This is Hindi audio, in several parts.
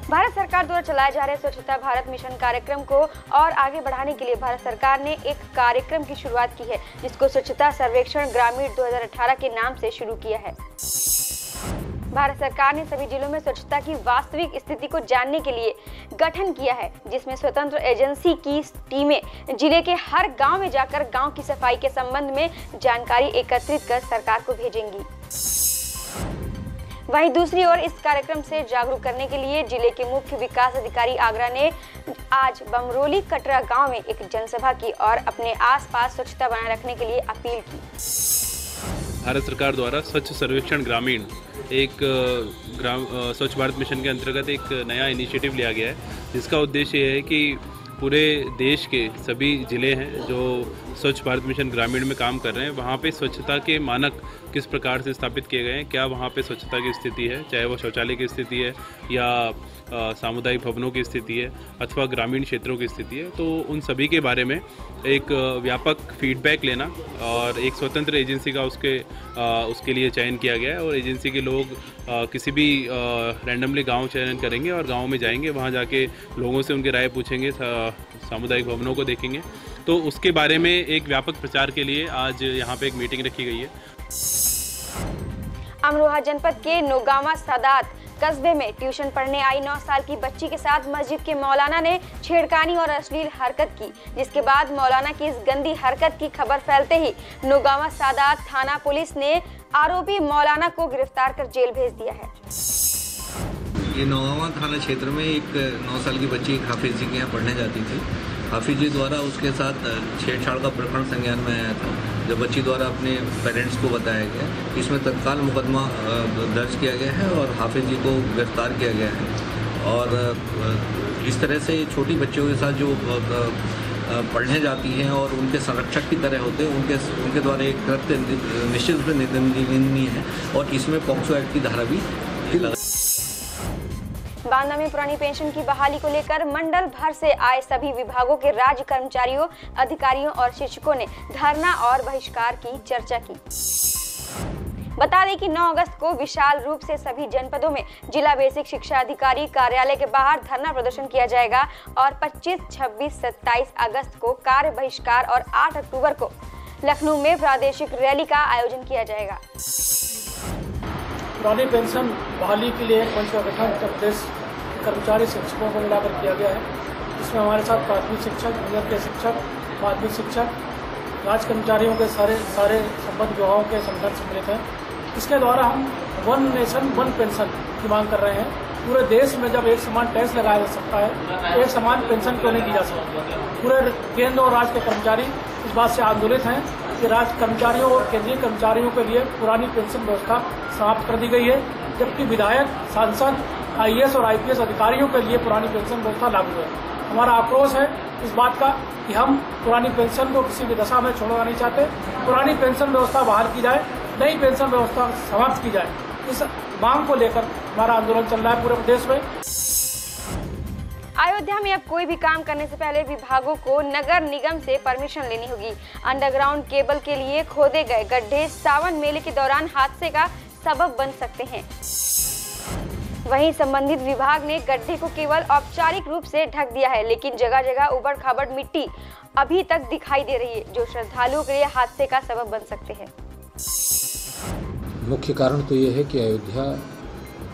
भारत सरकार द्वारा चलाए जा रहे स्वच्छता भारत मिशन कार्यक्रम को और आगे बढ़ाने के लिए भारत सरकार ने एक कार्यक्रम की शुरुआत की है, जिसको स्वच्छता सर्वेक्षण ग्रामीण 2018 के नाम से शुरू किया है। भारत सरकार ने सभी जिलों में स्वच्छता की वास्तविक स्थिति को जानने के लिए गठन किया है, जिसमें स्वतंत्र एजेंसी की टीमें जिले के हर गांव में जाकर गांव की सफाई के संबंध में जानकारी एकत्रित कर सरकार को भेजेंगी। वहीं दूसरी ओर इस कार्यक्रम से जागरूक करने के लिए जिले के मुख्य विकास अधिकारी आगरा ने आज बमरोली कटरा गांव में एक जनसभा की और अपने आसपास स्वच्छता बनाए रखने के लिए अपील की। भारत सरकार द्वारा स्वच्छ सर्वेक्षण ग्रामीण एक स्वच्छ भारत मिशन के अंतर्गत एक नया इनिशिएटिव लिया गया है, जिसका उद्देश्य ये है कि पूरे देश के सभी ज़िले हैं जो स्वच्छ भारत मिशन ग्रामीण में काम कर रहे हैं, वहाँ पे स्वच्छता के मानक किस प्रकार से स्थापित किए गए हैं, क्या वहाँ पे स्वच्छता की स्थिति है, चाहे वो शौचालय की स्थिति है या सामुदायिक भवनों की स्थिति है अथवा ग्रामीण क्षेत्रों की स्थिति है, तो उन सभी के बारे में एक व्यापक फीडबैक लेना और एक स्वतंत्र एजेंसी का उसके लिए चयन किया गया है। और एजेंसी के लोग किसी भी रैंडमली गांव चयन करेंगे और गांव में जाएंगे, वहां जाके लोगों से उनकी राय पूछेंगे, सामुदायिक भवनों को देखेंगे। तो उसके बारे में एक व्यापक प्रचार के लिए आज यहाँ पे एक मीटिंग रखी गई है। अमरोहा जनपद के नौगावा सादात कस्बे में ट्यूशन पढ़ने आई 9 साल की बच्ची के साथ मस्जिद के मौलाना ने छेड़खानी और अश्लील हरकत की, जिसके बाद मौलाना की इस गंदी हरकत की खबर फैलते ही नौगावा सादात थाना पुलिस ने आरोपी मौलाना को गिरफ्तार कर जेल भेज दिया है। ये नौगावा थाना क्षेत्र में एक 9 साल की बच्ची हाफिज जी के यहाँ पढ़ने जाती थी। हाफिज जी द्वारा उसके साथ छेड़छाड़ का प्रकरण संज्ञान में आया था, जब बच्ची द्वारा अपने पेरेंट्स को बताया गया। इसमें तत्काल मुकदमा दर्ज किया गया है और हाफिज जी को गिरफ्तार किया गया है। और इस तरह से छोटी बच्चियों के साथ जो पढ़ने जाती हैं और उनके संरक्षक की तरह होते हैं, उनके द्वारा एक कृत्य निश्चित रूप से निंदनीय है और इसमें पॉक्सो एक्ट की धारा भी लगा। बांदा में पुरानी पेंशन की बहाली को लेकर मंडल भर से आए सभी विभागों के राज्य कर्मचारियों, अधिकारियों और शिक्षकों ने धरना और बहिष्कार की चर्चा की। बता दें कि 9 अगस्त को विशाल रूप से सभी जनपदों में जिला बेसिक शिक्षा अधिकारी कार्यालय के बाहर धरना प्रदर्शन किया जाएगा और 25, 26, 27 अगस्त को कार्य बहिष्कार और 8 अक्टूबर को लखनऊ में प्रादेशिक रैली का आयोजन किया जाएगा। पुरानी पेंशन बहाली के लिए एक मंच का गठन उत्तर प्रदेश कर्मचारी शिक्षकों को मिलाकर किया गया है, जिसमें हमारे साथ प्राथमिक शिक्षक, जूनियर के शिक्षक, माध्यमिक शिक्षक, राज्य कर्मचारियों के सारे संबद्ध विभागों के संगठन सम्मिलित हैं। इसके द्वारा हम 1 नेशन 1 पेंशन की मांग कर रहे हैं। पूरे देश में जब एक समान टैक्स लगाया जा सकता है, एक समान पेंशन क्यों नहीं दी जा सकती। पूरे केंद्र और राज्य के कर्मचारी इस बात से आंदोलित हैं कि राज्य कर्मचारियों और केंद्रीय कर्मचारियों के लिए पुरानी पेंशन व्यवस्था समाप्त कर दी गई है, जबकि विधायक, सांसद, IAS और IPS अधिकारियों के लिए पुरानी पेंशन व्यवस्था लागू है। हमारा आक्रोश है इस बात का कि हम पुरानी पेंशन को किसी भी दशा में छोड़ना नहीं चाहते। पुरानी पेंशन व्यवस्था बहाल की जाए, नई पेंशन व्यवस्था समाप्त की जाए। इस मांग को लेकर हमारा आंदोलन चल रहा है पूरे प्रदेश में। अयोध्या में अब कोई भी काम करने से पहले विभागों को नगर निगम से परमिशन लेनी होगी। अंडरग्राउंड केबल के लिए खोदे गए गड्ढे सावन मेले के दौरान हादसे का सबब बन सकते हैं। वहीं संबंधित विभाग ने गड्ढे को केवल औपचारिक रूप से ढक दिया है, लेकिन जगह जगह उबड़ खाबड़ मिट्टी अभी तक दिखाई दे रही है, जो श्रद्धालुओं के लिए हादसे का सबब बन सकते हैं। मुख्य कारण तो ये है कि अयोध्या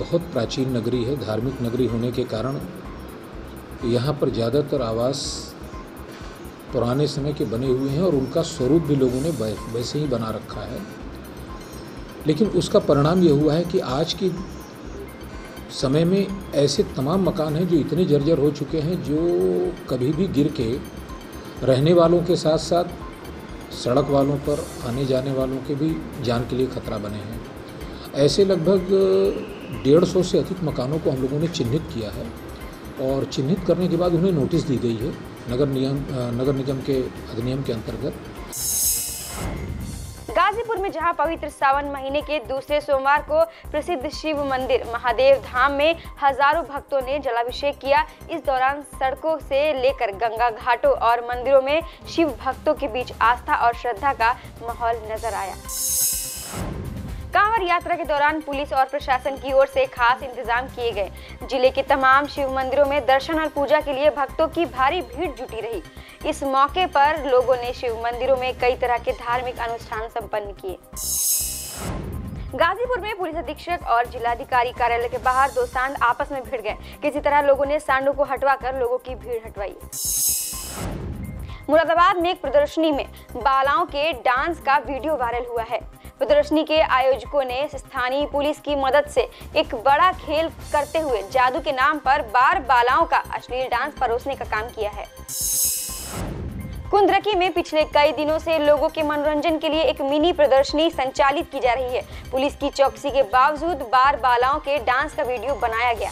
बहुत प्राचीन नगरी है, धार्मिक नगरी होने के कारण यहाँ पर ज़्यादातर आवास पुराने समय के बने हुए हैं और उनका स्वरूप भी लोगों ने वैसे ही बना रखा है। लेकिन उसका परिणाम ये हुआ है कि आज की समय में ऐसे तमाम मकान हैं जो इतने जर्जर हो चुके हैं, जो कभी भी गिर के रहने वालों के साथ साथ सड़क वालों पर आने जाने वालों के भी जान के लिए खतरा बने हैं। ऐसे लगभग 150 से अधिक मकानों को हम लोगों ने चिन्हित किया है और चिन्हित करने के बाद उन्हें नोटिस दी गई है नगर निगम के अधिनियम के अंतर्गत। गाजीपुर में जहां पवित्र सावन महीने के दूसरे सोमवार को प्रसिद्ध शिव मंदिर महादेव धाम में हजारों भक्तों ने जलाभिषेक किया। इस दौरान सड़कों से लेकर गंगा घाटों और मंदिरों में शिव भक्तों के बीच आस्था और श्रद्धा का माहौल नजर आया। कांवड़ यात्रा के दौरान पुलिस और प्रशासन की ओर से खास इंतजाम किए गए। जिले के तमाम शिव मंदिरों में दर्शन और पूजा के लिए भक्तों की भारी भीड़ जुटी रही। इस मौके पर लोगों ने शिव मंदिरों में कई तरह के धार्मिक अनुष्ठान संपन्न किए। गाजीपुर में पुलिस अधीक्षक और जिलाधिकारी कार्यालय के बाहर दो सांड आपस में भिड़ गए। किसी तरह लोगों ने सांडों को हटवाकर लोगों की भीड़ हटवाई। मुरादाबाद में एक प्रदर्शनी में बालाओं के डांस का वीडियो वायरल हुआ है। प्रदर्शनी के आयोजकों ने स्थानीय पुलिस की मदद से एक बड़ा खेल करते हुए जादू के नाम पर बालाओं का अश्लील डांस परोसने का काम किया है। कुंद्रकी में पिछले कई दिनों से लोगों के मनोरंजन के लिए एक मिनी प्रदर्शनी संचालित की जा रही है। पुलिस की चौकसी के बावजूद बालाओं के डांस का वीडियो बनाया गया।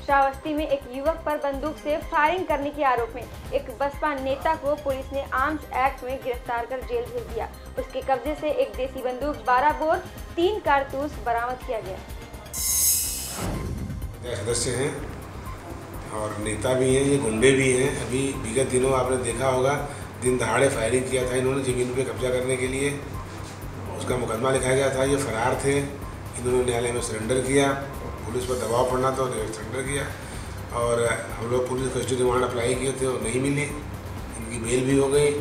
श्रावस्ती में एक युवक पर बंदूक से फायरिंग करने के आरोप में एक बसपा नेता को पुलिस ने आर्म्स एक्ट में गिरफ्तार कर जेल भेज दिया। उसके कब्जे से एक देसी बंदूक, 12 बोर, 3 कारतूस बरामद किया गया। सदस्य हैं और नेता भी हैं, ये गुंडे भी हैं। अभी विगत दिनों आपने देखा होगा, दिन दहाड़े फायरिंग किया था इन्होंने जमीन पे कब्जा करने के लिए। उसका मुकदमा लिखा गया था, ये फरार थे। इन्होंने न्यायालय में सरेंडर किया, पुलिस पर दबाव पड़ना तो सरेंडर किया और हम लोग पुलिस कस्टडी रिमांड अप्लाई किए थे और नहीं मिले। इनकी बेल भी हो गई।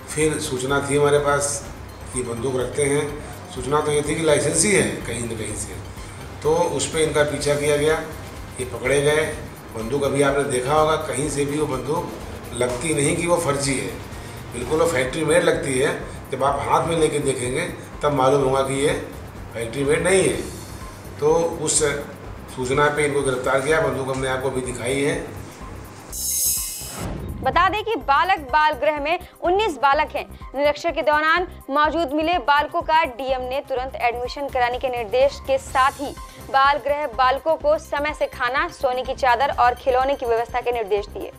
फिर सूचना थी हमारे पास कि बंदूक रखते हैं। सूचना तो ये थी कि लाइसेंस ही है कहीं न कहीं से, तो उस पर इनका पीछा किया गया। ये पकड़े गए। बंदूक अभी आपने देखा होगा, कहीं से भी वो बंदूक लगती नहीं कि वो फर्जी है, बिल्कुल वो फैक्ट्री मेड लगती है। जब आप हाथ में लेके देखेंगे तब मालूम होगा कि ये फैक्ट्री मेड नहीं है। तो उस सूचना पे इनको गिरफ्तार किया। बंदूक हमने आपको भी दिखाई है। बता दें कि बालक बाल गृह में 19 बालक हैं। निरीक्षण के दौरान मौजूद मिले बालकों का डीएम ने तुरंत एडमिशन कराने के निर्देश के साथ ही बाल गृह बालकों को समय से खाना, सोने की चादर और खिलौने की व्यवस्था के निर्देश दिए।